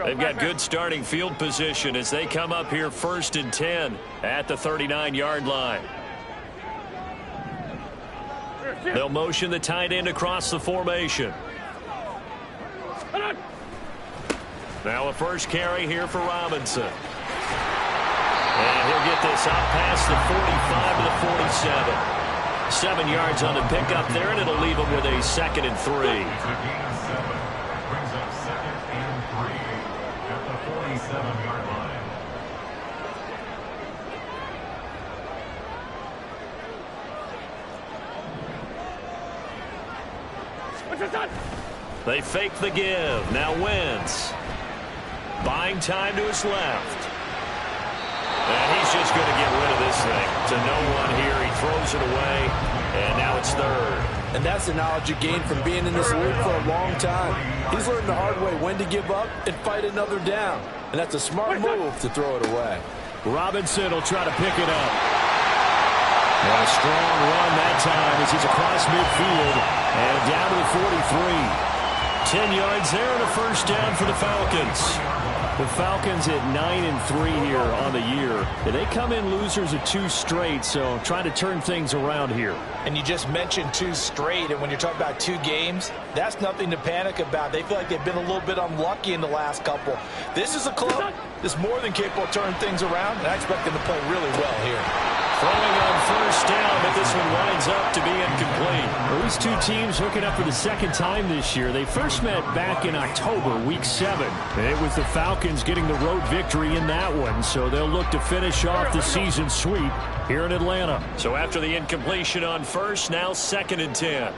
They've got good starting field position as they come up here 1st and 10 at the 39-yard line. They'll motion the tight end across the formation. Now a first carry here for Robinson. And he'll get this out past the 45 to the 47. 7 yards on the pickup there, and it'll leave him with a 2nd and 3. Brings up 2nd and 3 at the 47-yard line. They fake the give. Now Wentz. Buying time to his left. And he's just going to get rid of this thing. To no one here. He throws it away. And now it's 3rd. And that's the knowledge you gain from being in this league for a long time. He's learned the hard way when to give up and fight another down. And that's a smart move to throw it away. Robinson will try to pick it up. And a strong run that time as he's across midfield. And down to the 43. 10 yards there and a first down for the Falcons. The Falcons at 9-3 here on the year. They come in losers of 2 straight, so trying to turn things around here. And you just mentioned 2 straight, and when you're talking about 2 games, that's nothing to panic about. They feel like they've been a little bit unlucky in the last couple. This is a club that's more than capable of turning things around, and I expect them to play really well here. Throwing on first down, but this one winds up to be incomplete. Well, these 2 teams hooking up for the 2nd time this year. They first met back in October, week 7. It was the Falcons getting the road victory in that one, so they'll look to finish off the season sweep here in Atlanta. So after the incompletion on first, now 2nd and 10.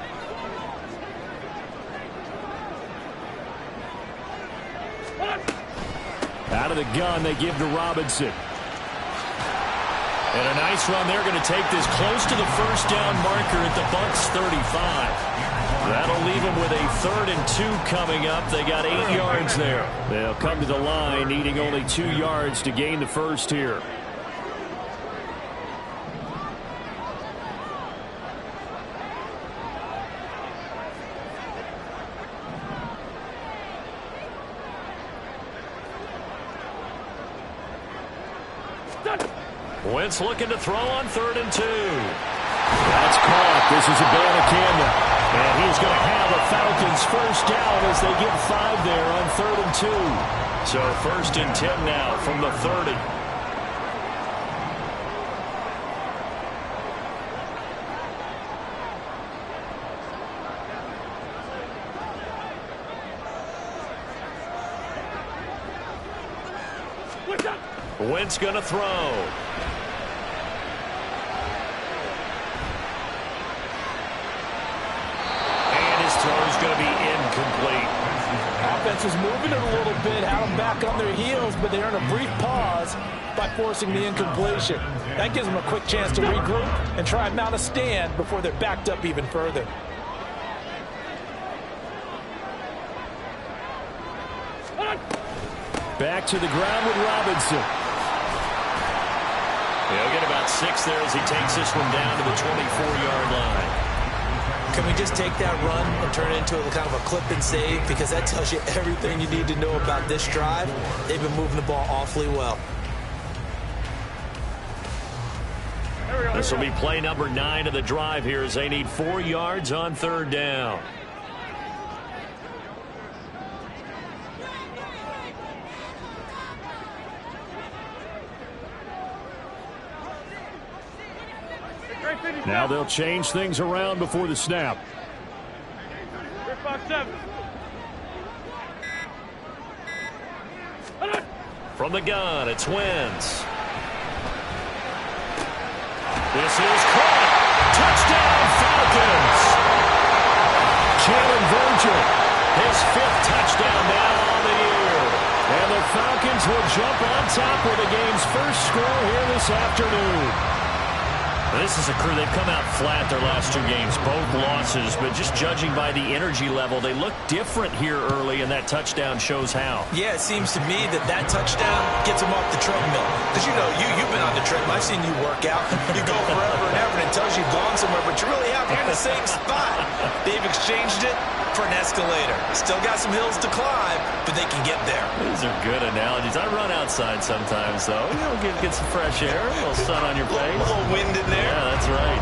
Out of the gun, they give to Robinson. And a nice run. They're going to take this close to the first down marker at the Bucs 35. That'll leave them with a 3rd and 2 coming up. They got 8 yards there. They'll come to the line needing only 2 yards to gain the first here. Wentz looking to throw on 3rd and 2. That's caught. This is a Campbell. And he's going to have a Falcons first down as they get 5 there on 3rd and 2. So 1st and 10 now from the 30. Wentz going to throw. Throw's going to be incomplete. Offense was moving it a little bit, had them back on their heels, but they earned a brief pause by forcing the incompletion. That gives them a quick chance to regroup and try and mount a stand before they're backed up even further. Back to the ground with Robinson. He'll get about 6 there as he takes this one down to the 24-yard line. Can we just take that run and turn it into a kind of a clip and save? Because that tells you everything you need to know about this drive. They've been moving the ball awfully well. This will be play number 9 of the drive here as they need 4 yards on 3rd down. Now they'll change things around before the snap. From the gun, it's Wentz. This is caught. Touchdown, Falcons. Jalen Virgil, his 5th touchdown now on the year. And the Falcons will jump on top with the game's first score here this afternoon. This is a crew, they've come out flat their last 2 games, both losses, but just judging by the energy level, they look different here early, and that touchdown shows how. Yeah, it seems to me that touchdown gets them off the treadmill. Because you've been on the treadmill. I've seen you work out. You go forever and ever, and it tells you you've gone somewhere, but you really haven't. You're in the same spot. They've exchanged it for an escalator. Still got some hills to climb, but they can get there. These are good analogies. I run outside sometimes, though. Get some fresh air, a little sun on your face. A little wind in there. Yeah, that's right.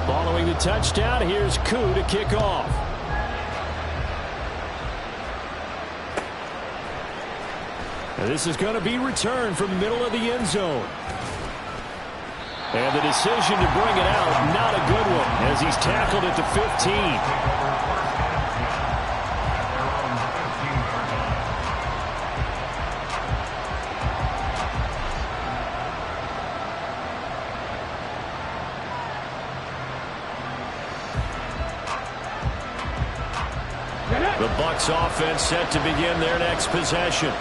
Following the touchdown, here's Koo to kick off. And this is going to be returned from the middle of the end zone. And the decision to bring it out, not a good one, as he's tackled at the 15. The Bucs offense set to begin their next possession.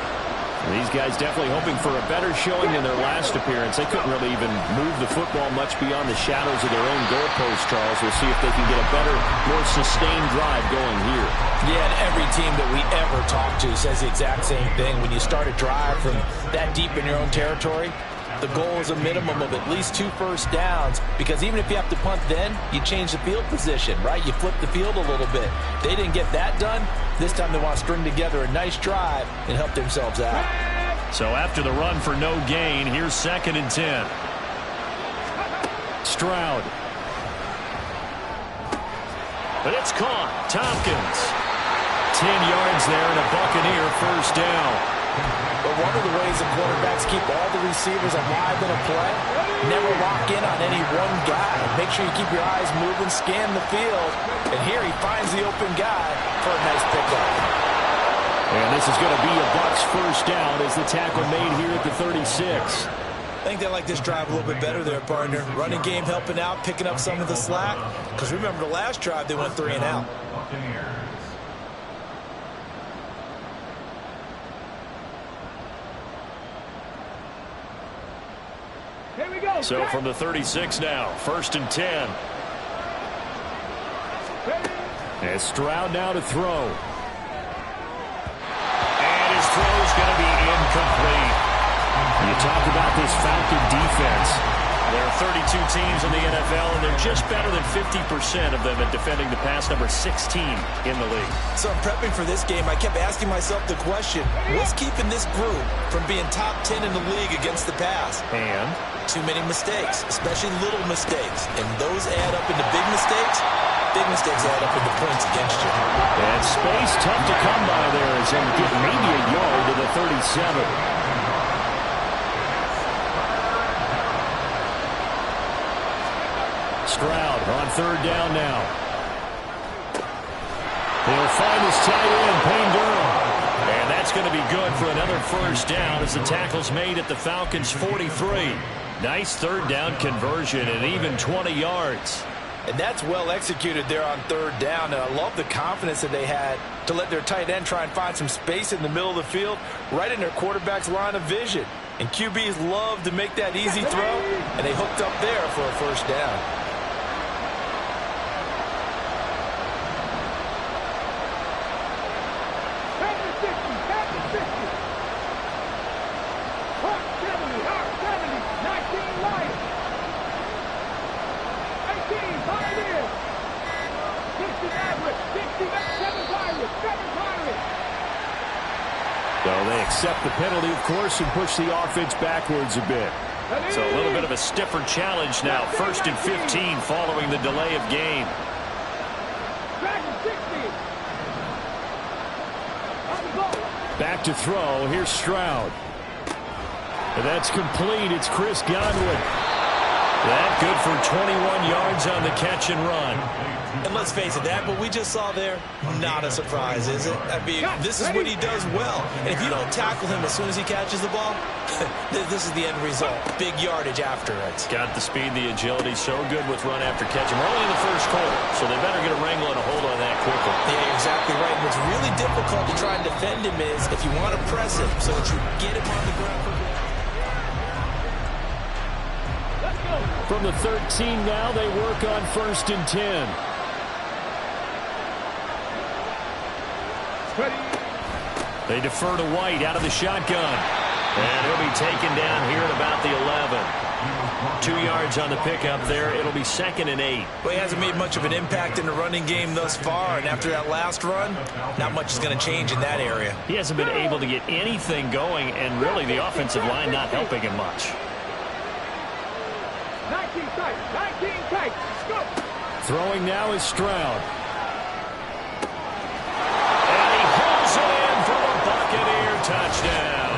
These guys definitely hoping for a better showing in their last appearance. They couldn't really even move the football much beyond the shadows of their own goalpost, Charles. We'll see if they can get a better, more sustained drive going here. Yeah, and every team that we ever talk to says the exact same thing. When you start a drive from that deep in your own territory, the goal is a minimum of at least 2 first downs, because even if you have to punt then, you change the field position, right? You flip the field a little bit. They didn't get that done. This time they want to string together a nice drive and help themselves out. So after the run for no gain, here's 2nd and 10. Stroud. But it's caught. Tompkins. 10 yards there and a Buccaneer first down. But one of the ways the quarterbacks keep all the receivers alive in a play, never lock in on any one guy. Make sure you keep your eyes moving, scan the field. And here he finds the open guy for a nice pickup. And this is going to be a Bucs first down as the tackle made here at the 36. I think they like this drive a little bit better there, partner. Running game helping out, picking up some of the slack. Because remember the last drive, they went 3 and out. Here we go. So from the 36 now, 1st and 10. And Stroud now to throw. And his throw is going to be incomplete. You talk about this Falcon defense. There are 32 teams in the NFL, and they're just better than 50% of them at defending the pass, number 16 in the league. So I'm prepping for this game. I kept asking myself the question, what's keeping this group from being top 10 in the league against the pass? And? Too many mistakes, especially little mistakes. And those add up into big mistakes. Big mistakes add up into points against you. And space tough to come by there as they get maybe a yard to the 37. Stroud on 3rd down now. He'll find his tight end, Payne Durham. And that's going to be good for another first down as the tackle's made at the Falcons' 43. Nice 3rd down conversion and even 20 yards. And that's well executed there on 3rd down. And I love the confidence that they had to let their tight end try and find some space in the middle of the field, right in their quarterback's line of vision. And QBs love to make that easy throw, and they hooked up there for a first down. So they accept the penalty, of course, and push the offense backwards a bit. So a little bit of a stiffer challenge now. 1st and 15 following the delay of game. Back to throw. Here's Stroud. And that's complete. It's Chris Godwin. That good for 21 yards on the catch and run. And let's face it, that what we just saw there, not a surprise, is it? I mean, this is what he does well. And if you don't tackle him as soon as he catches the ball, this is the end result. Big yardage after it. Got the speed, the agility, so good with run after catch. And we're only in the first quarter, so they better get a wrangle and a hold on that quickly. Yeah, you're exactly right. And what's really difficult to try and defend him is if you want to press him so that you get him on the ground. From the 13 now, they work on 1st and 10. They defer to White out of the shotgun. And he'll be taken down here at about the 11. 2 yards on the pickup there. It'll be 2nd and 8. Well, he hasn't made much of an impact in the running game thus far. And after that last run, not much is going to change in that area. He hasn't been able to get anything going, and really the offensive line not helping him much. 19 tight, go! Throwing now is Stroud. And he holds it in for the Buccaneer touchdown.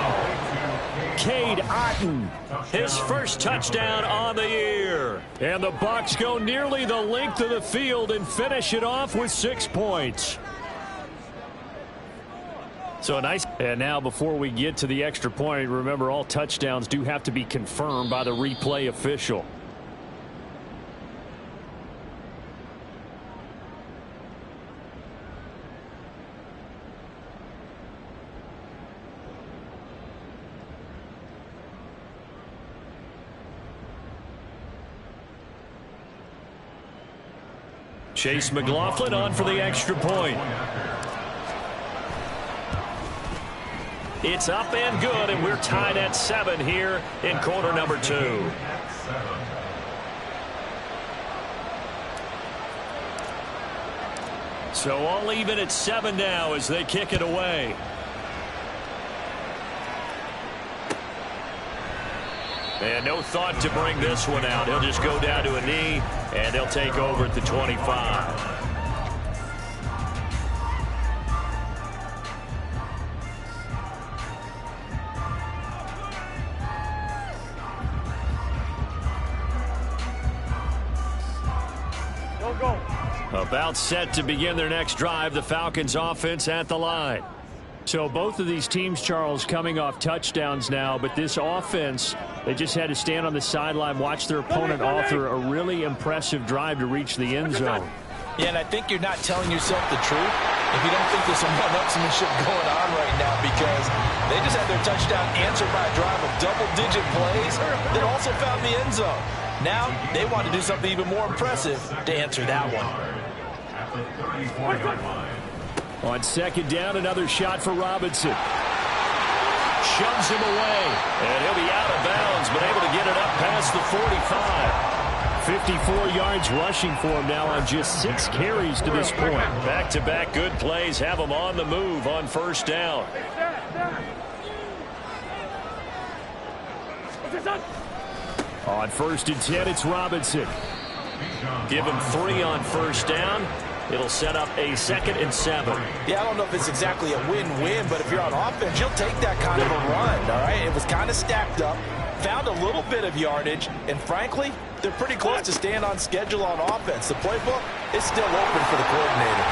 Cade Otton, his first touchdown on the year. And the Bucs go nearly the length of the field and finish it off with 6 points. So nice. And now before we get to the extra point, remember all touchdowns do have to be confirmed by the replay official. Chase McLaughlin on for the extra point. It's up and good, and we're tied at 7 here in quarter number 2. So all even at 7 now as they kick it away. And no thought to bring this one out. He'll just go down to a knee, and they'll take over at the 25. About set to begin their next drive, the Falcons offense at the line. So both of these teams, Charles, coming off touchdowns now, but this offense, they just had to stand on the sideline, watch their opponent author a really impressive drive to reach the end zone. Yeah, and I think you're not telling yourself the truth if you don't think there's some one-upsmanship going on right now, because they just had their touchdown answered by a drive of double-digit plays that also found the end zone. Now they want to do something even more impressive to answer that one. On 2nd down, another shot for Robinson. Shoves him away, and he'll be out of bounds, but able to get it up past the 45. 54 yards rushing for him now on just 6 carries to this point. Back-to-back good plays have him on the move on 1st down. On 1st and 10, it's Robinson. Give him 3 on 1st down. It'll set up a 2nd and 7. Yeah, I don't know if it's exactly a win-win, but if you're on offense, you'll take that kind of a run, all right? It was kind of stacked up, found a little bit of yardage, and frankly, they're pretty close to staying on schedule on offense. The playbook is still open for the coordinator.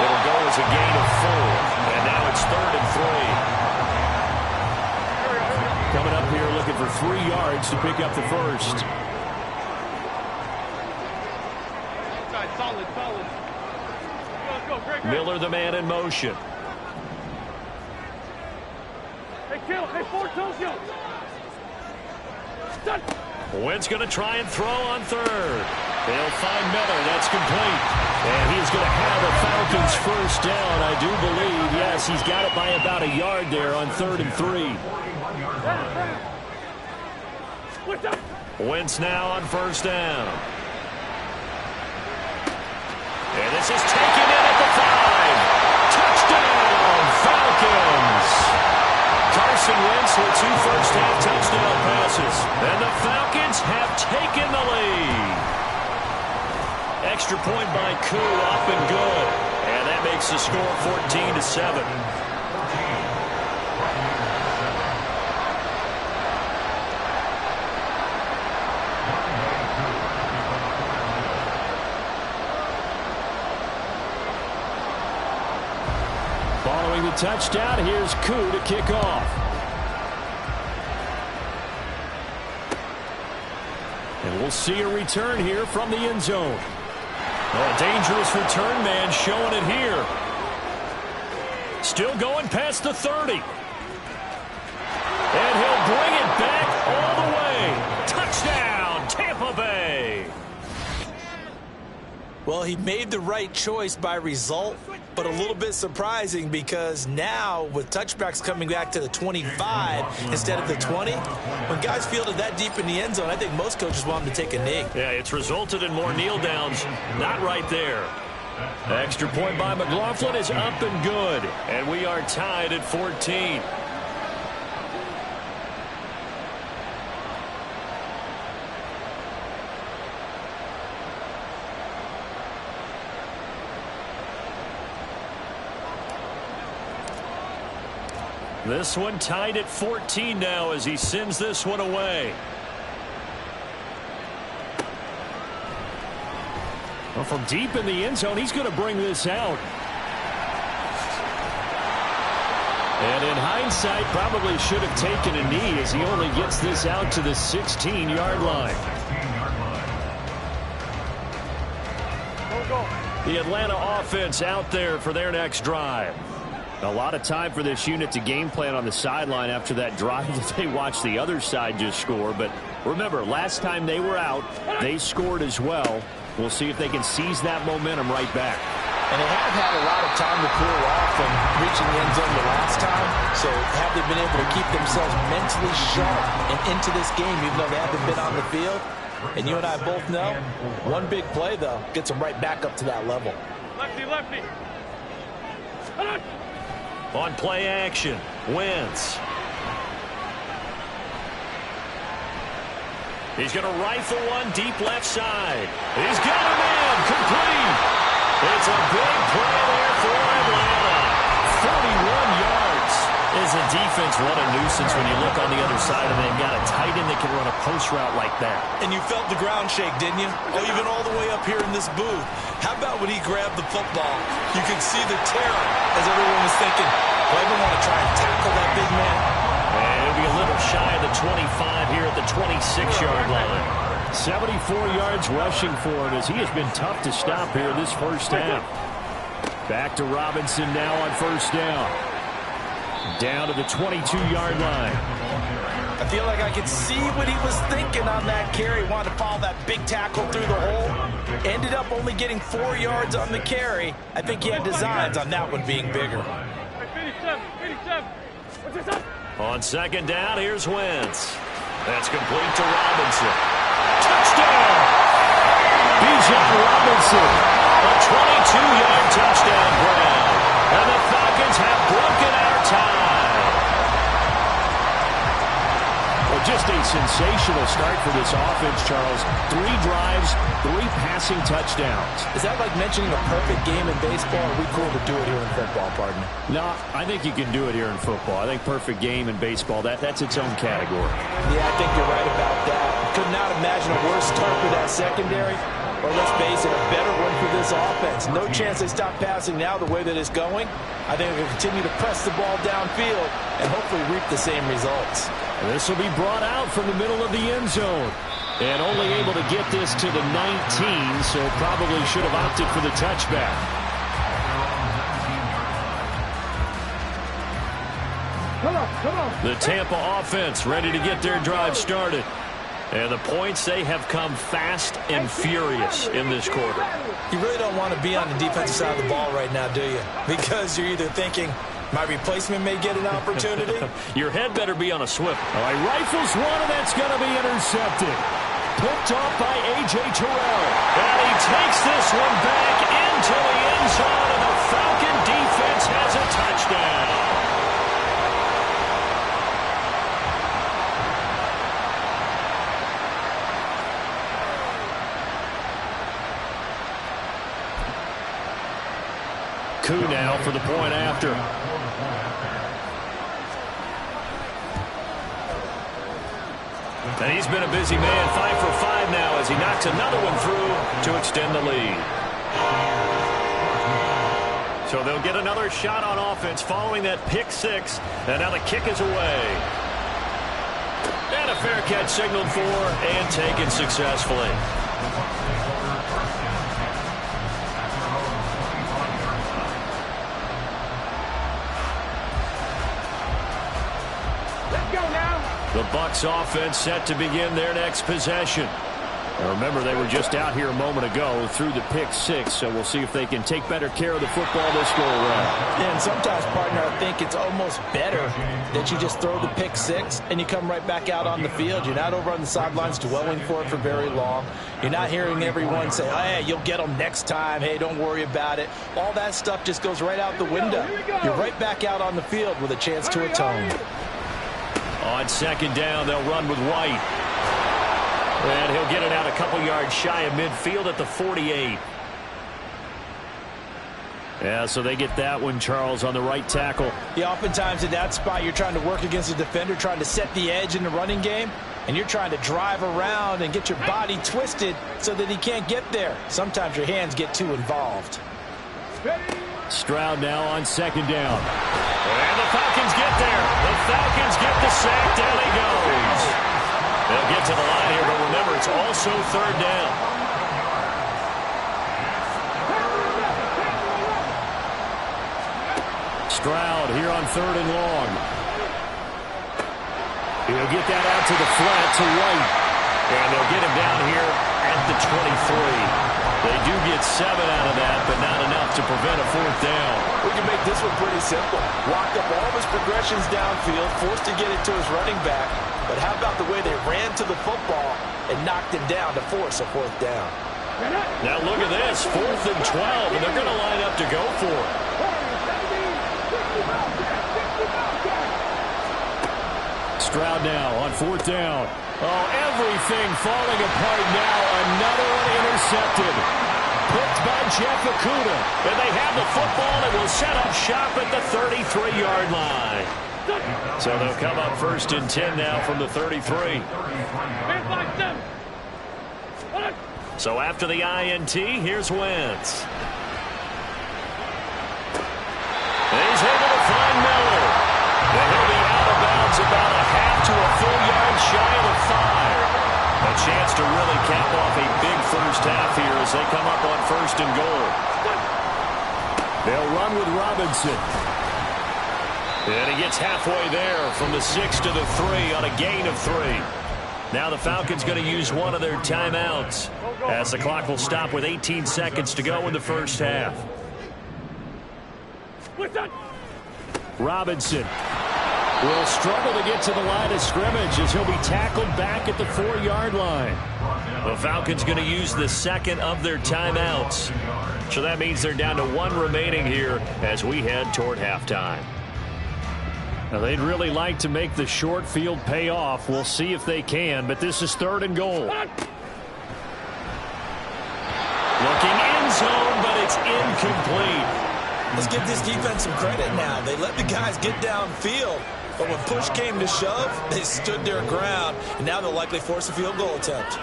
It'll go as a gain of 4, and now it's 3rd and 3. Coming up here looking for 3 yards to pick up the first. Solid. Go, Greg. Miller, the man in motion. Hey, Kill. Hey, Ford, tells you. Done. Wentz going to try and throw on 3rd. They'll find Miller. That's complete. And he's going to have the Falcons first down, I do believe. Yes, he's got it by about a yard there on 3rd and 3. Wentz now on 1st down. And this is taken in at the 5. Touchdown, Falcons. Carson Wentz with 2 first-half touchdown passes. And the Falcons have taken the lead. Extra point by Koo, up and good. And that makes the score 14-7. Throwing the touchdown, here's Koo to kick off. And we'll see a return here from the end zone. Oh, a dangerous return man showing it here. Still going past the 30. And he'll bring it back all the way. Touchdown, Tampa Bay. Well, he made the right choice by result, but a little bit surprising because now with touchbacks coming back to the 25 instead of the 20, when guys fielded that deep in the end zone, I think most coaches want them to take a knee. Yeah, it's resulted in more kneel downs. Not right there. Extra point by McLaughlin is up and good, and we are tied at 14. This one tied at 14 now as he sends this one away. Well, from deep in the end zone, he's going to bring this out. And in hindsight, probably should have taken a knee as he only gets this out to the 16-yard line. The Atlanta offense out there for their next drive. A lot of time for this unit to game plan on the sideline after that drive that they watched the other side just score. But remember, last time they were out, they scored as well. We'll see if they can seize that momentum right back. And they have had a lot of time to cool off and reaching the end zone the last time. So have they been able to keep themselves mentally sharp and into this game even though they haven't been on the field? And you and I both know, one big play, though, gets them right back up to that level. Lefty, lefty. On play action, Wentz. He's going to rifle one deep left side. He's got him in, complete. It's a big play there for Atlanta. 41 yards. Is a defense what a nuisance when you look on the other side and they've got a tight end that can run a post route like that. And you felt the ground shake, didn't you? Oh, even all the way up here in this booth. How about when he grabbed the football? You could see the terror as everyone was thinking, do I even want to try and tackle that big man? And it'll be a little shy of the 25 here at the 26-yard line. 74 yards rushing for him as he has been tough to stop here this first half. Back to Robinson now on first down. Down to the 22-yard line. I feel like I could see what he was thinking on that carry. Wanted to follow that big tackle through the hole. Ended up only getting 4 yards on the carry. I think he had designs on that one being bigger. 57. What's this up? On second down, here's Wentz. That's complete to Robinson. Touchdown! Bijan Robinson. A 22-yard touchdown grab. And the Falcons have broken our tie. Well, just a sensational start for this offense, Charles. 3 drives, 3 passing touchdowns. Is that like mentioning a perfect game in baseball? Or are we cool to do it here in football, partner? No, I think you can do it here in football. I think perfect game in baseball, that's its own category. Yeah, I think you're right about that. Could not imagine a worse start for that secondary. Or let's face it, a better one for this offense. No chance they stop passing now the way that it's going. I think they'll continue to press the ball downfield and hopefully reap the same results. This will be brought out from the middle of the end zone. And only able to get this to the 19, so probably should have opted for the touchback. Come on. The Tampa offense ready to get their drive started. And the points, they have come fast and furious in this quarter. You really don't want to be on the defensive side of the ball right now, do you? Because you're either thinking, my replacement may get an opportunity. Your head better be on a swivel. All right, rifles one, and that's going to be intercepted. Picked off by A.J. Terrell. And he takes this one back into the end zone, and the Falcon defense has a touchdown. Koo now for the point after. And he's been a busy man, 5 for 5 now as he knocks another one through to extend the lead. So they'll get another shot on offense following that pick six. And now the kick is away. And a fair catch signaled for and taken successfully. Let's go now. The Bucs offense set to begin their next possession. Now remember, they were just out here a moment ago through the pick six, so we'll see if they can take better care of the football this go around. And sometimes, partner, I think it's almost better that you just throw the pick six and you come right back out on the field. You're not over on the sidelines dwelling for it for very long. You're not hearing everyone say, hey, you'll get them next time. Hey, don't worry about it. All that stuff just goes right out the window. You're right back out on the field with a chance to atone. On second down, they'll run with White. And he'll get it out a couple yards shy of midfield at the 48. Yeah, so they get that one, Charles, on the right tackle. Yeah, oftentimes in that spot, you're trying to work against a defender, trying to set the edge in the running game, and you're trying to drive around and get your body twisted so that he can't get there. Sometimes your hands get too involved. Stroud now on second down. And the Falcons get there. The Falcons get the sack. Down he goes. They'll get to the line here, but remember, it's also third down. Stroud here on third and long. He'll get that out to the flat to White. And they'll get him down here at the 23. They do get 7 out of that, but not enough to prevent a fourth down. We can make this one pretty simple. Locked up all of his progressions downfield, forced to get it to his running back. But how about the way they ran to the football and knocked him down to force a fourth down? Now look at this, 4th and 12, and they're going to line up to go for it. Stroud now on 4th down. Oh, everything falling apart now. Another one intercepted. Picked by Jeff Okudah. And they have the football and will set up shop at the 33-yard line. So they'll come up 1st and 10 now from the 33. So after the INT, here's Wentz. And he's able to find Miller. And he'll be out of bounds about a half to a full yard shy of the 5. A chance to really cap off a big first half here as they come up on 1st and goal. They'll run with Robinson. And he gets halfway there from the 6 to the 3 on a gain of 3. Now the Falcons going to use one of their timeouts as the clock will stop with 18 seconds to go in the first half. Robinson will struggle to get to the line of scrimmage as he'll be tackled back at the 4-yard line. The Falcons going to use the second of their timeouts. So that means they're down to 1 remaining here as we head toward halftime. Now they'd really like to make the short field pay off. We'll see if they can, but this is 3rd and goal. Looking end zone, but it's incomplete. Let's give this defense some credit now. They let the guys get downfield, but when push came to shove, they stood their ground, and now they'll likely force a field goal attempt.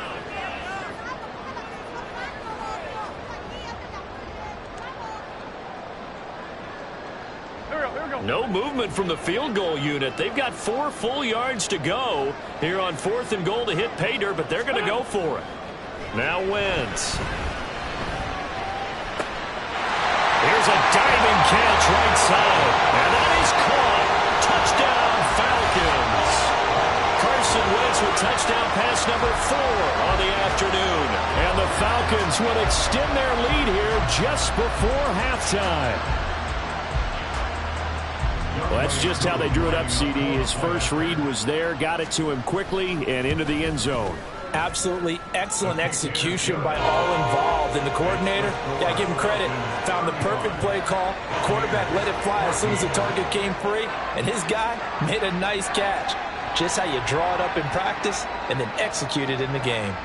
No movement from the field goal unit. They've got 4 full yards to go here on 4th and goal to hit pay dirt, but they're going to go for it. Now Wentz. Here's a diving catch right side. And that is caught. Touchdown, Falcons. Carson Wentz with touchdown pass number 4 on the afternoon. And the Falcons will extend their lead here just before halftime. Well, that's just how they drew it up, CD. His first read was there, got it to him quickly, and into the end zone. Absolutely excellent execution by all involved. And the coordinator, yeah, give him credit, found the perfect play call. Quarterback let it fly as soon as the target came free, and his guy made a nice catch. Just how you draw it up in practice and then execute it in the game.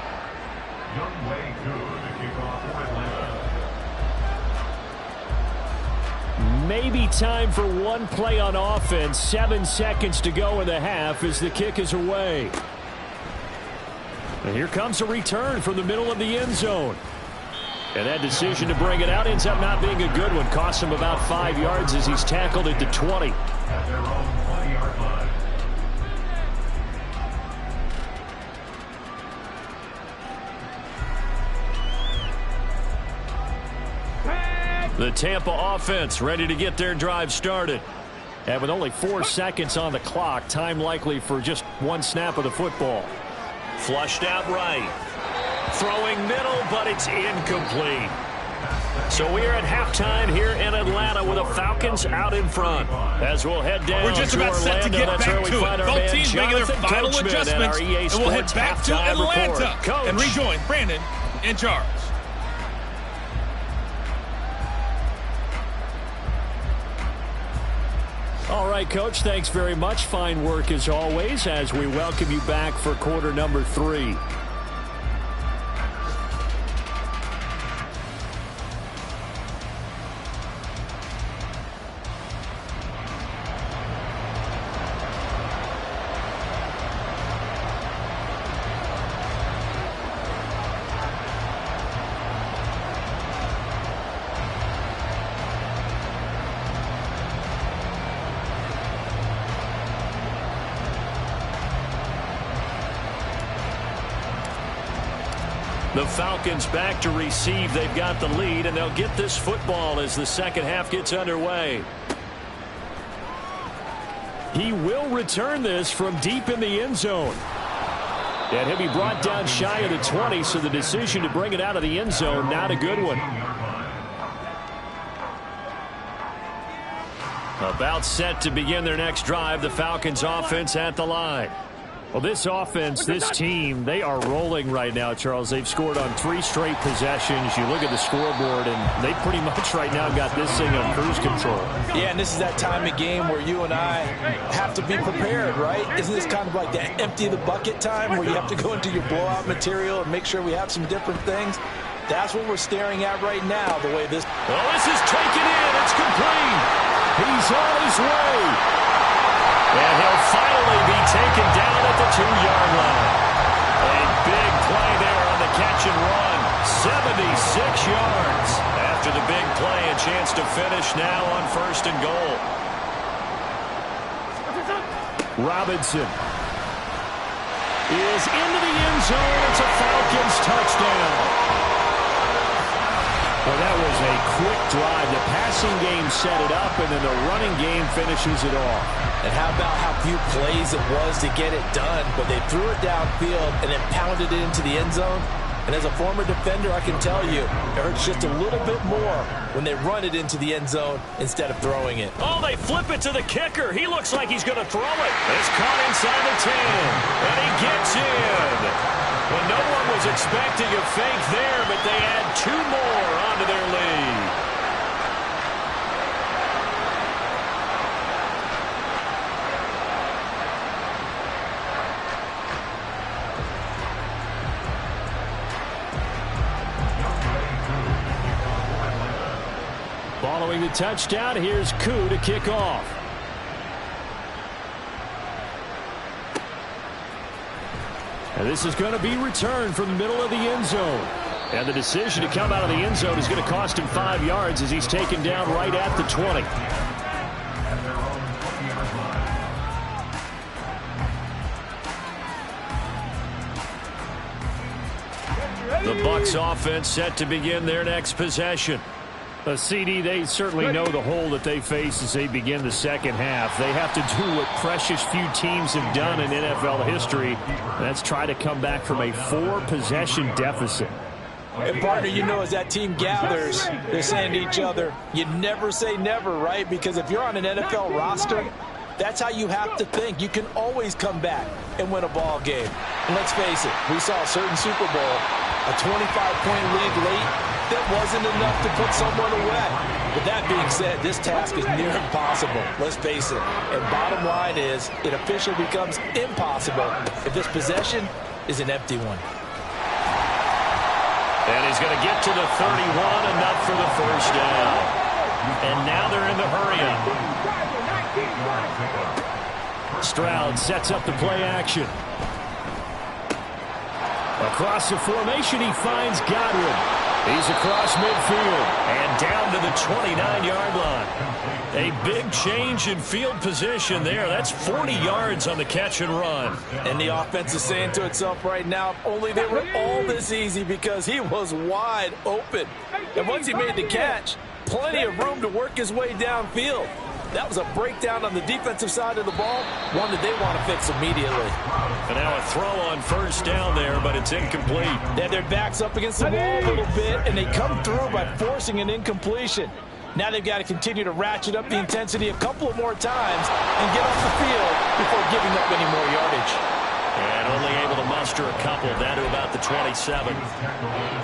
Maybe time for one play on offense. 7 seconds to go in the half as the kick is away. And here comes a return from the middle of the end zone. And that decision to bring it out ends up not being a good one. Costs him about 5 yards as he's tackled at the 20. At their own 20-yard line. The Tampa offense ready to get their drive started. And with only 4 seconds on the clock, time likely for just one snap of the football. Flushed out right. Throwing middle, but it's incomplete. So we are at halftime here in Atlanta with the Falcons out in front. As we'll head down We're just to about Orlando, set to get that's back where we to find it. our Both man teams making their Jonathan final Coachman adjustments, at our EA and we'll head Sports back to halftime Atlanta report. Coach. and rejoin Brandon in charge. All right, Coach, thanks very much. Fine work as always as we welcome you back for quarter number 3. The Falcons back to receive. They've got the lead, and they'll get this football as the second half gets underway. He will return this from deep in the end zone. And he'll be brought down shy of the 20, so the decision to bring it out of the end zone, not a good one. About set to begin their next drive, the Falcons offense at the line. Well, this offense, this team, they are rolling right now, Charles. They've scored on 3 straight possessions. You look at the scoreboard, and they pretty much right now got this thing on cruise control. Yeah, and this is that time of game where you and I have to be prepared, right? Isn't this kind of like the empty the bucket time where you have to go into your blowout material and make sure we have some different things? That's what we're staring at right now, the way this... Well, this is taken in. It's complete. He's on his way. And he'll finally be taken down at the 2-yard line. A big play there on the catch and run. 76 yards. After the big play, a chance to finish now on 1st and goal. Robinson is into the end zone. It's a Falcons touchdown. Well, that was a quick drive. The passing game set it up, and then the running game finishes it off. And how about how few plays it was to get it done, but they threw it downfield and then pounded it into the end zone. And as a former defender, I can tell you, it hurts just a little bit more when they run it into the end zone instead of throwing it. Oh, they flip it to the kicker. He looks like he's going to throw it. It's caught inside the 10, and he gets in. Well, no one was expecting a fake there, but they add 2 more onto their lead. Following the touchdown, here's Koo to kick off. And this is going to be returned from the middle of the end zone. And the decision to come out of the end zone is going to cost him 5 yards as he's taken down right at the 20. The Bucs offense set to begin their next possession. CD, they certainly know the hole that they face as they begin the second half. They have to do what precious few teams have done in NFL history. That's try to come back from a 4-possession deficit. And partner, you know, as that team gathers, they're saying to each other, you never say never, right? Because if you're on an NFL roster, that's how you have to think. You can always come back and win a ball game. And let's face it, we saw a certain Super Bowl, a 25-point lead late. That wasn't enough to put someone away. But that being said, this task is near impossible. Let's face it. And bottom line is, it officially becomes impossible if this possession is an empty one. And he's going to get to the 31, enough for the first down. And now they're in the hurry-up. Stroud sets up the play action. Across the formation, he finds Godwin. He's across midfield and down to the 29-yard line. A big change in field position there. That's 40 yards on the catch and run. And the offense is saying to itself right now, if only they were all this easy, because he was wide open. And once he made the catch, plenty of room to work his way downfield. That was a breakdown on the defensive side of the ball, one that they want to fix immediately. And now a throw on first down there, but it's incomplete. They had their backs up against the wall a little bit, and they come through by forcing an incompletion. Now they've got to continue to ratchet up the intensity a couple of more times and get off the field before giving up any more yardage. And only able to muster a couple, down to about the 27.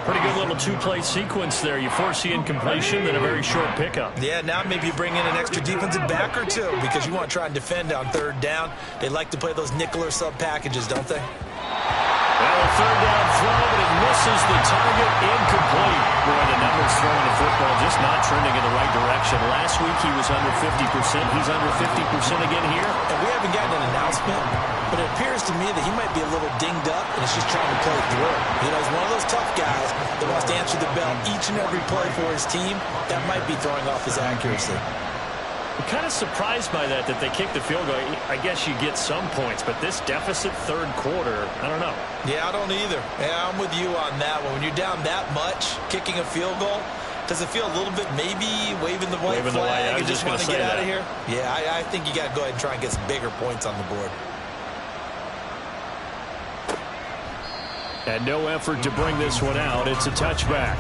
Pretty good little two-play sequence there. You force the incompletion, then a very short pickup. Yeah, now maybe you bring in an extra defensive back or two because you want to try and defend on third down. They like to play those nickel or sub packages, don't they? Well, a third down throw, but it misses the target, incomplete. Boy, the numbers throwing the football just not trending in the right direction. Last week he was under 50%. He's under 50% again here. And we haven't gotten an announcement, but it appears to me that he might be a little dinged up and is just trying to play through. You know, he's one of those tough guys that wants to answer the bell each and every play for his team. That might be throwing off his accuracy. I'm kind of surprised by that they kicked the field goal. I guess you get some points, but this deficit third quarter, I don't know. Yeah, I don't either. Yeah, I'm with you on that one. When you're down that much, kicking a field goal, does it feel a little bit maybe waving the white flag and just want to get out of here? Yeah, I think you got to go ahead and try and get some bigger points on the board. And no effort to bring this one out. It's a touchback.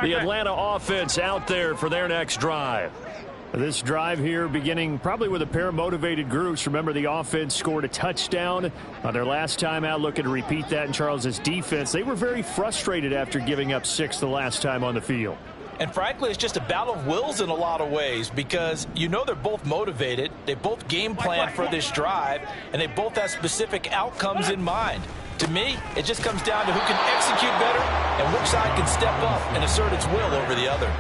The Atlanta offense out there for their next drive. This drive here beginning probably with a pair of motivated groups. Remember, the offense scored a touchdown on their last time out, looking to repeat that in Charles's defense. They were very frustrated after giving up 6 the last time on the field. And frankly, it's just a battle of wills in a lot of ways because you know they're both motivated. They both game plan for this drive, and they both have specific outcomes in mind. To me, it just comes down to who can execute better and which side can step up and assert its will over the other.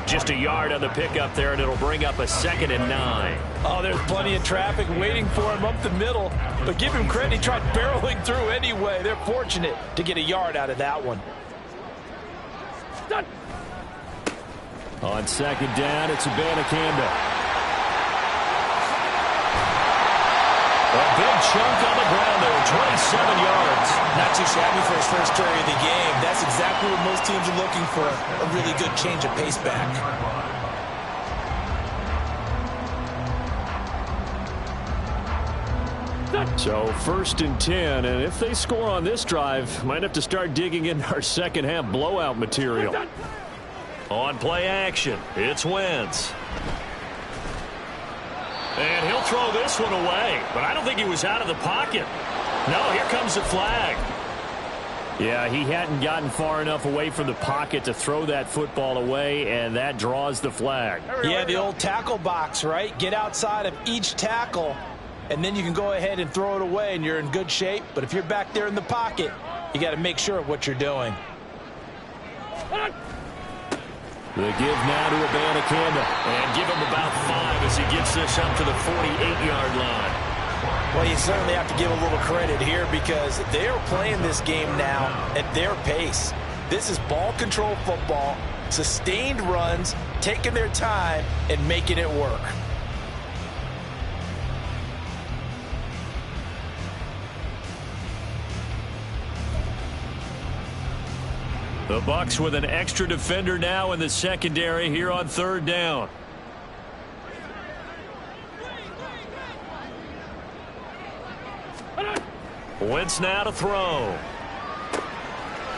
Just a yard on the pickup there, and it'll bring up a 2nd and 9. Oh, there's plenty of traffic waiting for him up the middle. But give him credit, he tried barreling through anyway. They're fortunate to get a yard out of that one. Done. On 2nd down, it's Abanikanda. A big chunk on the ground there, 27 yards. Not too shabby for his first carry of the game. That's exactly what most teams are looking for, a really good change of pace back. So 1st and 10, and if they score on this drive, might have to start digging in our second half blowout material. On play action, it's Wentz. And he'll throw this one away, but I don't think he was out of the pocket. No, here comes the flag. Yeah, he hadn't gotten far enough away from the pocket to throw that football away, and that draws the flag. Yeah, the old tackle box, right? Get outside of each tackle, and then you can go ahead and throw it away, and you're in good shape. But if you're back there in the pocket, you got to make sure of what you're doing. The give now to Abanikanda, and give him about 5 as he gets this up to the 48-yard line. Well, you certainly have to give a little credit here because they are playing this game now at their pace. This is ball control football, sustained runs, taking their time, and making it work. The Bucs with an extra defender now in the secondary here on 3rd down. Wentz now to throw.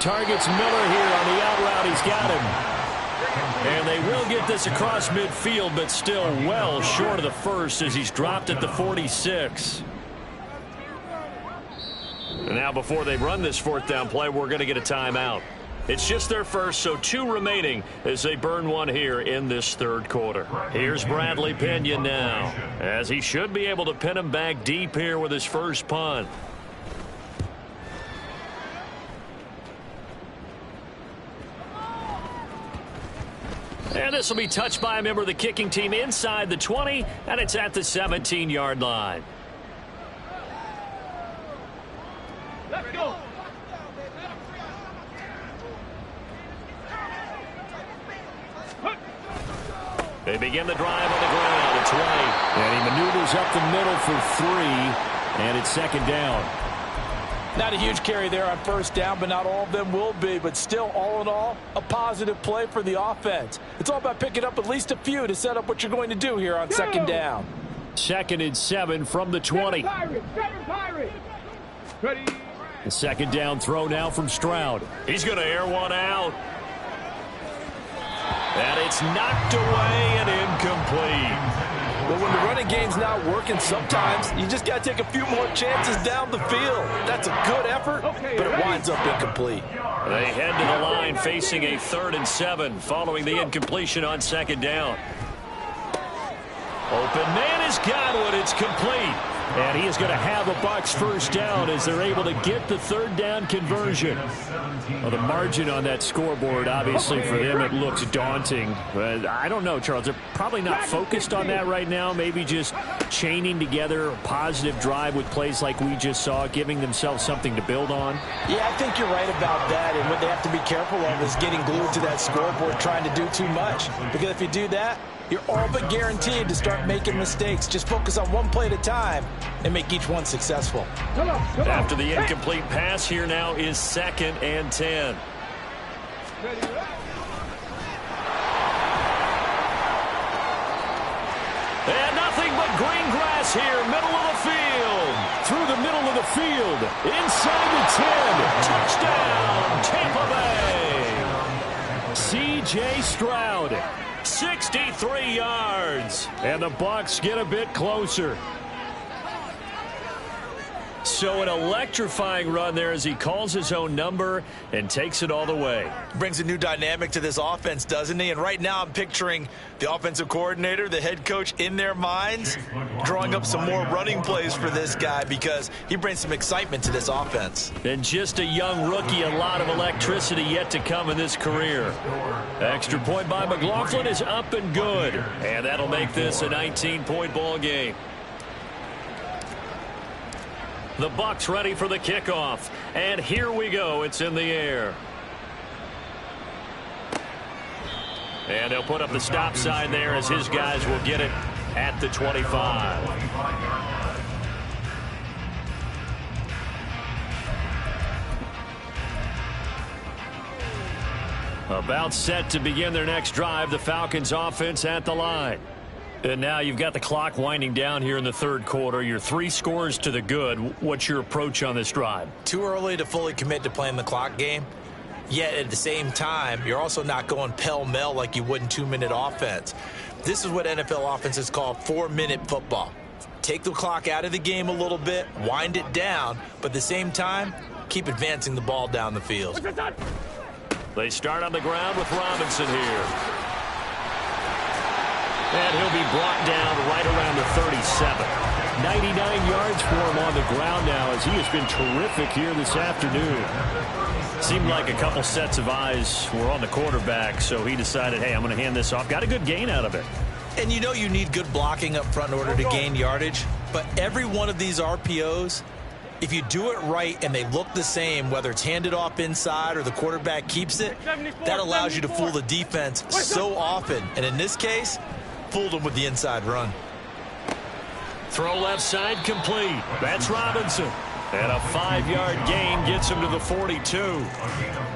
Targets Miller here on the out route. He's got him. And they will get this across midfield, but still well short of the first as he's dropped at the 46. And now before they run this 4th down play, we're going to get a timeout. It's just their first, so 2 remaining as they burn one here in this third quarter. Here's Bradley Pinion now, as he should be able to pin him back deep here with his first punt. And this will be touched by a member of the kicking team inside the 20, and it's at the 17-yard line. Let's go. They begin the drive on the ground. It's White. And he maneuvers up the middle for 3, and it's second down. Not a huge carry there on first down, but not all of them will be. But still, all in all, a positive play for the offense. It's all about picking up at least a few to set up what you're going to do here on second down. 2nd and 7 from the 20. Ready. The second down throw now from Stroud. He's going to air one out. And it's knocked away and incomplete. But when the running game's not working, sometimes you just got to take a few more chances down the field. That's a good effort, but it winds up incomplete. They head to the line facing a 3rd and 7 following the incompletion on second down. Open man has got one. It's complete. And he is going to have a Bucs first down as they're able to get the 3rd down conversion. Well, the margin on that scoreboard, obviously, for them, it looks daunting. But I don't know, Charles. They're probably not focused on that right now. Maybe just chaining together a positive drive with plays like we just saw, giving themselves something to build on. Yeah, I think you're right about that. And what they have to be careful of is getting glued to that scoreboard, trying to do too much. Because if you do that, you're all but guaranteed to start making mistakes. Just focus on one play at a time and make each one successful. Come on. After the incomplete pass, here now is 2nd and 10. Ready. And nothing but green grass here, middle of the field. Through the middle of the field, inside the 10. Touchdown, Tampa Bay. C.J. Stroud. 63 yards. And the Bucs get a bit closer. So an electrifying run there as he calls his own number and takes it all the way. Brings a new dynamic to this offense, doesn't he? And right now I'm picturing the offensive coordinator, the head coach in their minds, drawing up some more running plays for this guy because he brings some excitement to this offense. And just a young rookie, a lot of electricity yet to come in this career. Extra point by McLaughlin is up and good. And that'll make this a 19-point ball game. The Bucs ready for the kickoff. And here we go. It's in the air. And they'll put up the stop sign there as his guys will get it at the 25. About set to begin their next drive. The Falcons offense at the line. And now you've got the clock winding down here in the third quarter. You're 3 scores to the good. What's your approach on this drive? Too early to fully commit to playing the clock game. Yet at the same time, you're also not going pell-mell like you would in 2-minute offense. This is what NFL offenses call 4-minute football. Take the clock out of the game a little bit, wind it down, but at the same time, keep advancing the ball down the field. They start on the ground with Robinson here. And he'll be brought down right around the 37. 99 yards for him on the ground now as he has been terrific here this afternoon. Seemed like a couple sets of eyes were on the quarterback, so he decided, hey, I'm going to hand this off. Got a good gain out of it. And you know you need good blocking up front in order to gain yardage, but every one of these RPOs, if you do it right and they look the same, whether it's handed off inside or the quarterback keeps it, that allows you to fool the defense so often. And in this case, fooled them with the inside run. Throw left side complete. That's Robinson. And a 5-yard gain gets him to the 42.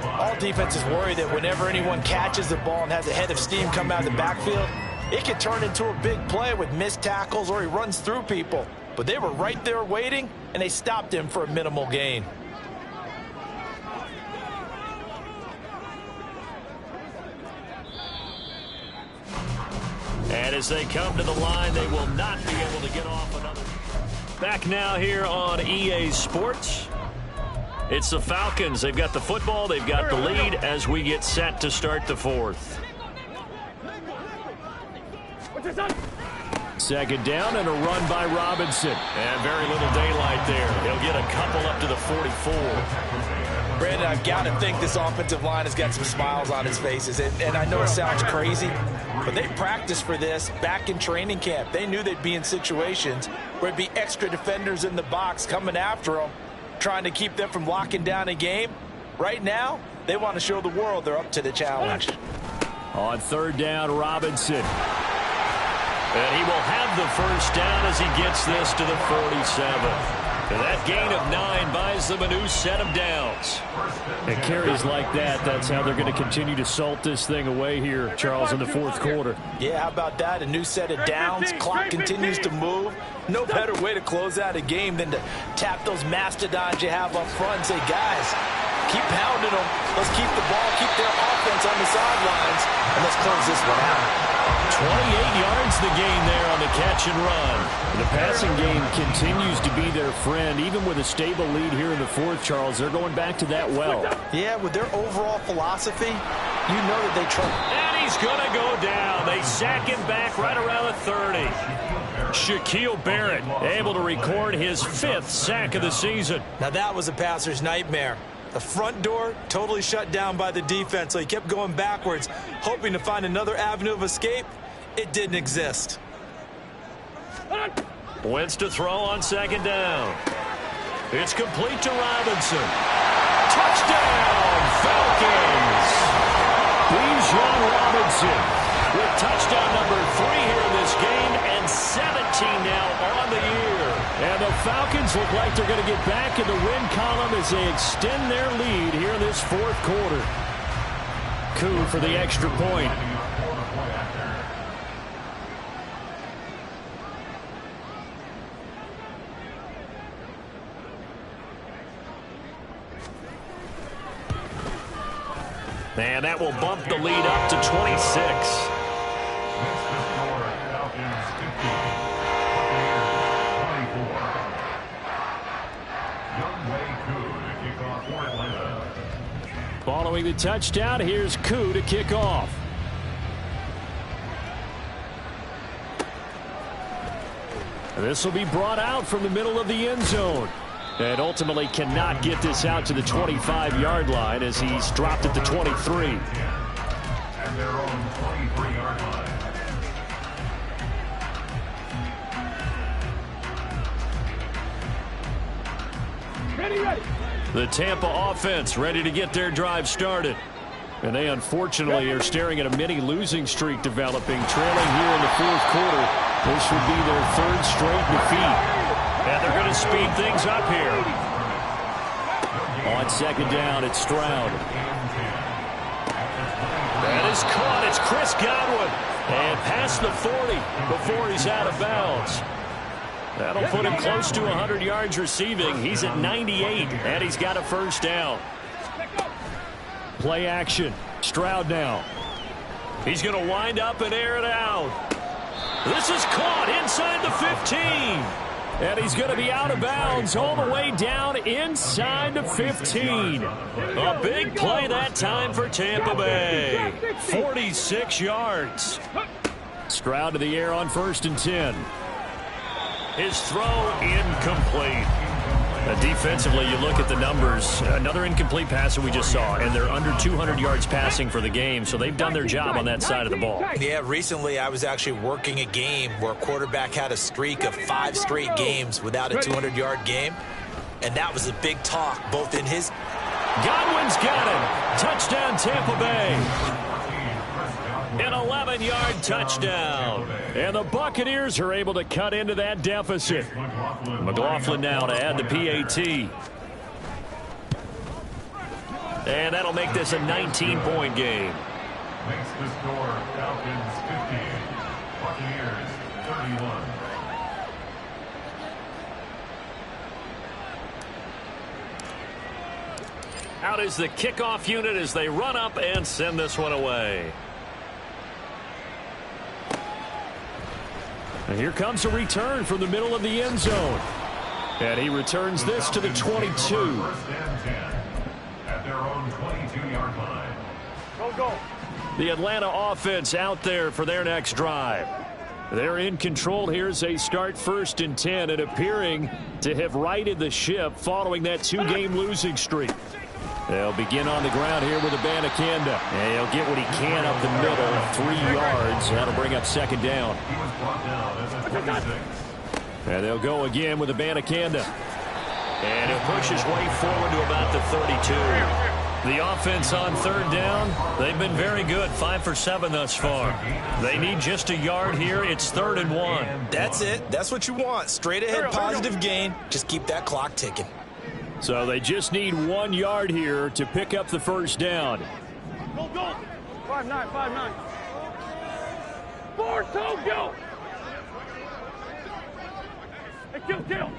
All defenses worry that whenever anyone catches the ball and has a head of steam come out of the backfield, it can turn into a big play with missed tackles or he runs through people. But they were right there waiting, and they stopped him for a minimal gain. And as they come to the line, they will not be able to get off another. Back now here on EA Sports. It's the Falcons. They've got the football. They've got the lead as we get set to start the fourth. Second down and a run by Robinson. And very little daylight there. He'll get a couple up to the 44. Brandon, I've got to think this offensive line has got some smiles on its faces. And I know it sounds crazy, but they practiced for this back in training camp. They knew they'd be in situations where it'd be extra defenders in the box coming after them, trying to keep them from locking down a game. Right now, they want to show the world they're up to the challenge. On third down, Robinson. And he will have the first down as he gets this to the 47. And that gain of 9 buys them a new set of downs. And carries like that, that's how they're going to continue to salt this thing away here, Charles, in the fourth quarter. Yeah, how about that? A new set of downs. Clock continues to move. No better way to close out a game than to tap those mastodons you have up front and say, guys, keep pounding them. Let's keep the ball, keep their offense on the sidelines, and let's close this one out. 28 yards the gain there on the catch and run. The passing game continues to be their friend. Even with a stable lead here in the fourth, Charles, they're going back to that well. Yeah, with their overall philosophy, you know that they try. And he's going to go down. They sack him back right around the 30. Shaquille Barrett able to record his 5th sack of the season. Now that was a passer's nightmare. The front door totally shut down by the defense, so he kept going backwards, hoping to find another avenue of escape. It didn't exist. Wentz to throw on second down. It's complete to Robinson. Touchdown, Falcons! Bijan Robinson with touchdown number 3 here in this game and 17 now on the year. And the Falcons look like they're going to get back in the win column as they extend their lead here in this fourth quarter. Koo for the extra point. And that will bump the lead up to 26. Following the touchdown, here's Koo to kick off. This will be brought out from the middle of the end zone. And ultimately cannot get this out to the 25-yard line as he's dropped at the 23. And their own 23-yard line. Ready. The Tampa offense ready to get their drive started. And they unfortunately are staring at a mini losing streak developing, trailing here in the fourth quarter. This would be their 3rd straight defeat. And they're going to speed things up here. On second down, it's Stroud. That is caught. It's Chris Godwin. And past the 40 before he's out of bounds. That'll put him close to 100 yards receiving. He's at 98, and he's got a first down. Play action. Stroud now. He's going to wind up and air it out. This is caught inside the 15. And he's going to be out of bounds all the way down inside the 15. A big play that time for Tampa Bay. 46 yards. Stroud to the air on 1st and 10. His throw incomplete. Defensively, you look at the numbers. Another incomplete pass that we just saw, and they're under 200 yards passing for the game, so they've done their job on that side of the ball. Yeah, recently I was actually working a game where a quarterback had a streak of 5 straight games without a 200-yard game, and that was a big talk, both in his... Godwin's got him. Touchdown, Tampa Bay. An 11-yard touchdown. And the Buccaneers are able to cut into that deficit. McLaughlin now to add the PAT. And that'll make this a 19-point game. Makes the score Falcons 50, Buccaneers 31. Out is the kickoff unit as they run up and send this one away. And here comes a return from the middle of the end zone. And he returns this to the 22. First and 10 at their own 22-yard line. Go. The Atlanta offense out there for their next drive. They're in control here as they start 1st and 10 and appearing to have righted the ship following that 2-game losing streak. They'll begin on the ground here with Abanikanda. And he'll get what he can up the middle, 3 yards. That'll bring up 2nd down. He was brought down at the 26. And they'll go again with Abanikanda. And he'll push his way forward to about the 32. The offense on 3rd down, they've been very good, 5 for 7 thus far. They need just a yard here. It's 3rd and 1. That's it. That's what you want. Straight ahead, positive gain. Just keep that clock ticking. So they just need 1 yard here to pick up the 1st down. Go. 5-9. 4, 2, go. Hey, kill.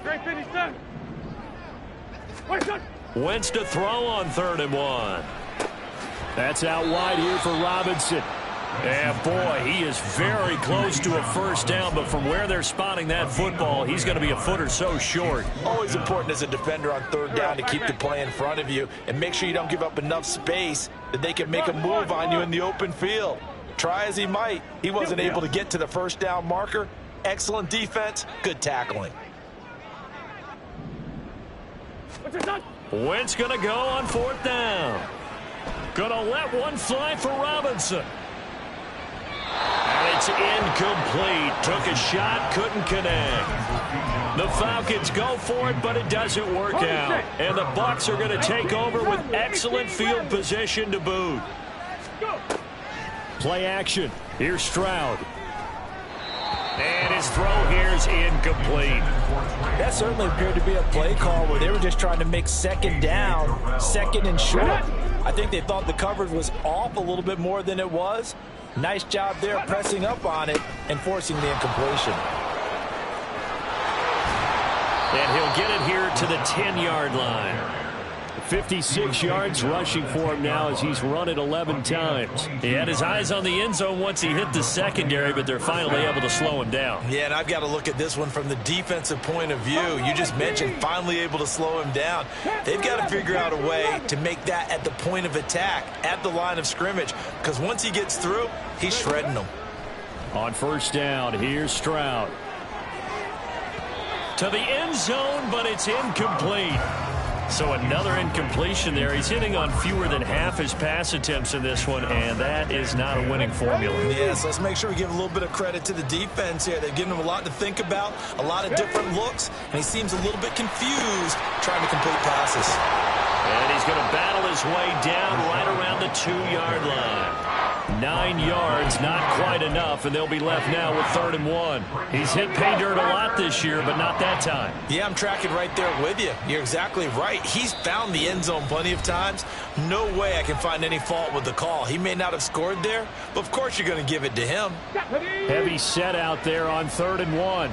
Great finish, son. Wentz to throw on 3rd and 1. That's out wide here for Robinson. And boy, he is very close to a 1st down, but from where they're spotting that football, he's going to be a foot or so short. Always important as a defender on 3rd down to keep the play in front of you and make sure you don't give up enough space that they can make a move on you in the open field. Try as he might, he wasn't able to get to the 1st down marker. Excellent defense, good tackling. Wentz going to go on 4th down. Going to let one fly for Robinson. And it's incomplete. Took a shot, couldn't connect. The Falcons go for it, but it doesn't work out. And the Bucs are going to take over with excellent field position to boot. Play action. Here's Stroud. And his throw here is incomplete. That certainly appeared to be a play call where they were just trying to make 2nd down, 2nd and short. I think they thought the coverage was off a little bit more than it was. Nice job there pressing up on it and forcing the incompletion. And he'll get it here to the 10-yard line. 56 yards rushing for him now as he's run it 11 times. He had his eyes on the end zone once he hit the secondary, but they're finally able to slow him down. Yeah, and I've got to look at this one from the defensive point of view. You just mentioned finally able to slow him down. They've got to figure out a way to make that at the point of attack, at the line of scrimmage, because once he gets through, he's shredding them. On 1st down, here's Stroud. To the end zone, but it's incomplete. So another incompletion there. He's hitting on fewer than half his pass attempts in this one, and that is not a winning formula. Yes, let's make sure we give a little bit of credit to the defense here. They've given him a lot to think about, a lot of different looks, and he seems a little bit confused trying to complete passes. And he's going to battle his way down right around the 2-yard line. 9 yards, not quite enough, and they'll be left now with 3rd and 1. He's hit pay dirt a lot this year, but not that time. Yeah, I'm tracking right there with you. You're exactly right. He's found the end zone plenty of times. No way I can find any fault with the call. He may not have scored there, but of course you're going to give it to him. Heavy set out there on 3rd and 1.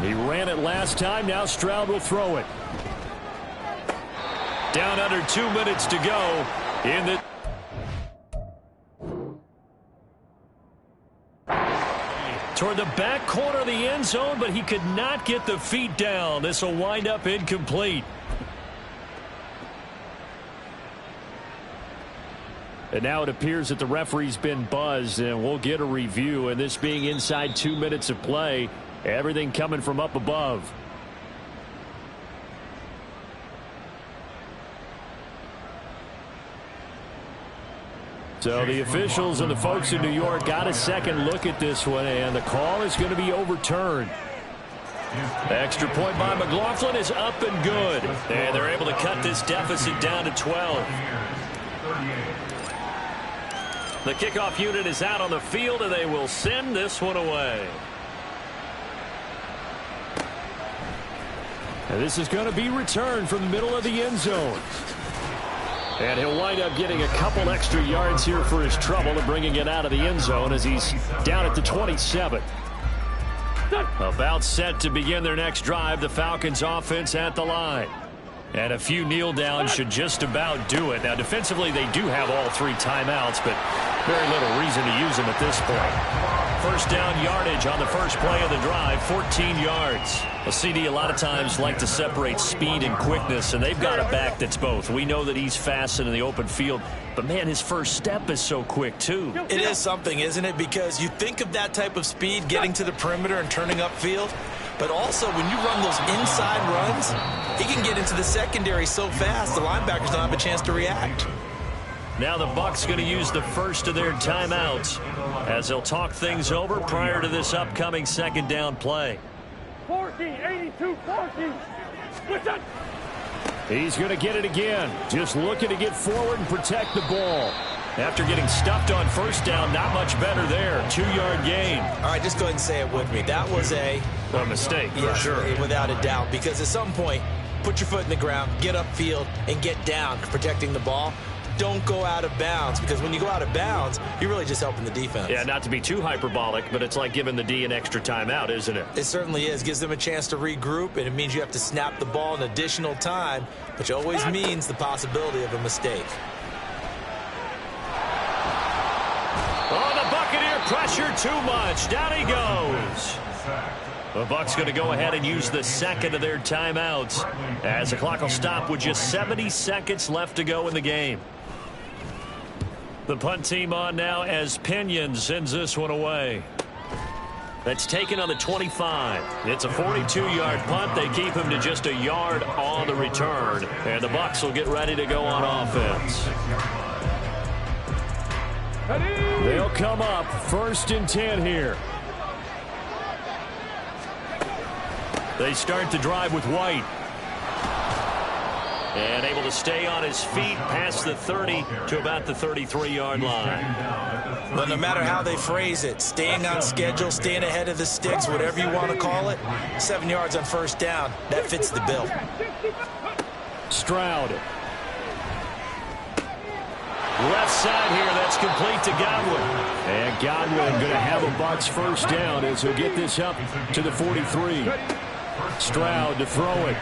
He ran it last time. Now Stroud will throw it. Down under 2 minutes to go in the... Toward the back corner of the end zone, but he could not get the feet down. This will wind up incomplete. And now it appears that the referee's been buzzed, and we'll get a review. And this being inside 2 minutes of play, everything coming from up above. So the officials and the folks in New York got a second look at this one, and the call is going to be overturned. Extra point by McLaughlin is up and good. And they're able to cut this deficit down to 12. The kickoff unit is out on the field, and they will send this one away. And this is going to be returned from the middle of the end zone. And he'll wind up getting a couple extra yards here for his trouble and bringing it out of the end zone as he's down at the 27. About set to begin their next drive, the Falcons offense at the line. And a few kneel downs should just about do it. Now, defensively, they do have all 3 timeouts, but very little reason to use them at this point. First down yardage on the first play of the drive, 14 yards. A CD a lot of times like to separate speed and quickness, and they've got a back that's both. We know that he's fast in the open field, but, man, his first step is so quick, too. It is something, isn't it? Because you think of that type of speed getting to the perimeter and turning upfield, but also when you run those inside runs, he can get into the secondary so fast the linebackers don't have a chance to react. Now the Bucs going to use the first of their timeouts as they'll talk things over prior to this upcoming second down play. 14, 82, 14. Listen. He's going to get it again. Just looking to get forward and protect the ball. After getting stuffed on first down, not much better there. 2-yard gain. All right, just go ahead and say it with me. That was a mistake, for yes, sure. Without a doubt, because at some point, put your foot in the ground, get upfield, and get down, protecting the ball. Don't go out of bounds, because when you go out of bounds, you're really just helping the defense. Yeah, not to be too hyperbolic, but it's like giving the D an extra timeout, isn't it? It certainly is. Gives them a chance to regroup, and it means you have to snap the ball in additional time, which always means the possibility of a mistake. Oh, the Buccaneer pressure too much. Down he goes. The Bucs going to go ahead and use the second of their timeouts as the clock will stop with just 70 seconds left to go in the game. The punt team on now as Pinion sends this one away. That's taken on the 25. It's a 42-yard punt. They keep him to just a yard on the return. And the Bucs will get ready to go on offense. They'll come up 1st and 10 here. They start the drive with White. And able to stay on his feet past the 30 to about the 33-yard line. Well, no matter how they phrase it, staying on schedule, staying ahead of the sticks, whatever you want to call it, 7 yards on first down, that fits the bill. Stroud. Left side here, that's complete to Godwin. And Godwin going to have a Bucs first down as he'll get this up to the 43. Stroud to throw it.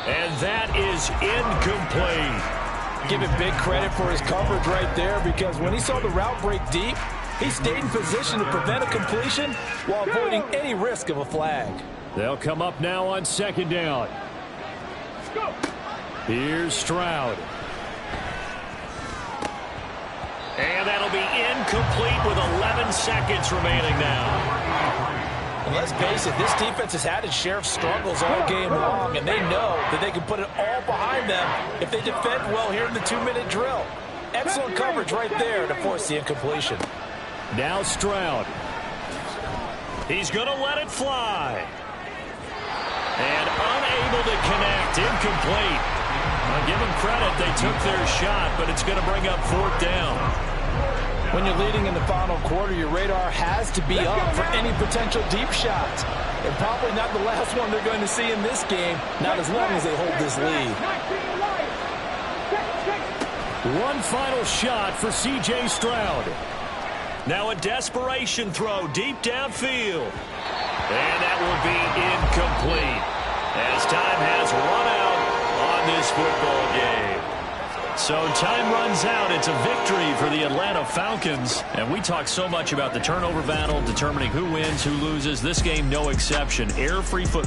And that is incomplete. Give him big credit for his coverage right there, because when he saw the route break deep, he stayed in position to prevent a completion while avoiding any risk of a flag. They'll come up now on second down. Here's Stroud. And that'll be incomplete with 11 seconds remaining now. And let's face it, this defense has had its share of struggles all game long, and they know that they can put it all behind them if they defend well here in the 2-minute drill. Excellent coverage right there to force the incompletion. Now Stroud. He's going to let it fly. And unable to connect. Incomplete. I'll give them credit. They took their shot, but it's going to bring up 4th down. When you're leading in the final quarter, your radar has to be up for any potential deep shots. And probably not the last one they're going to see in this game, not as long as they hold this lead. One final shot for C.J. Stroud. Now a desperation throw deep downfield. And that will be incomplete as time has run out on this football game. So time runs out. It's a victory for the Atlanta Falcons. And we talk so much about the turnover battle, determining who wins, who loses. This game, no exception. Error-free football.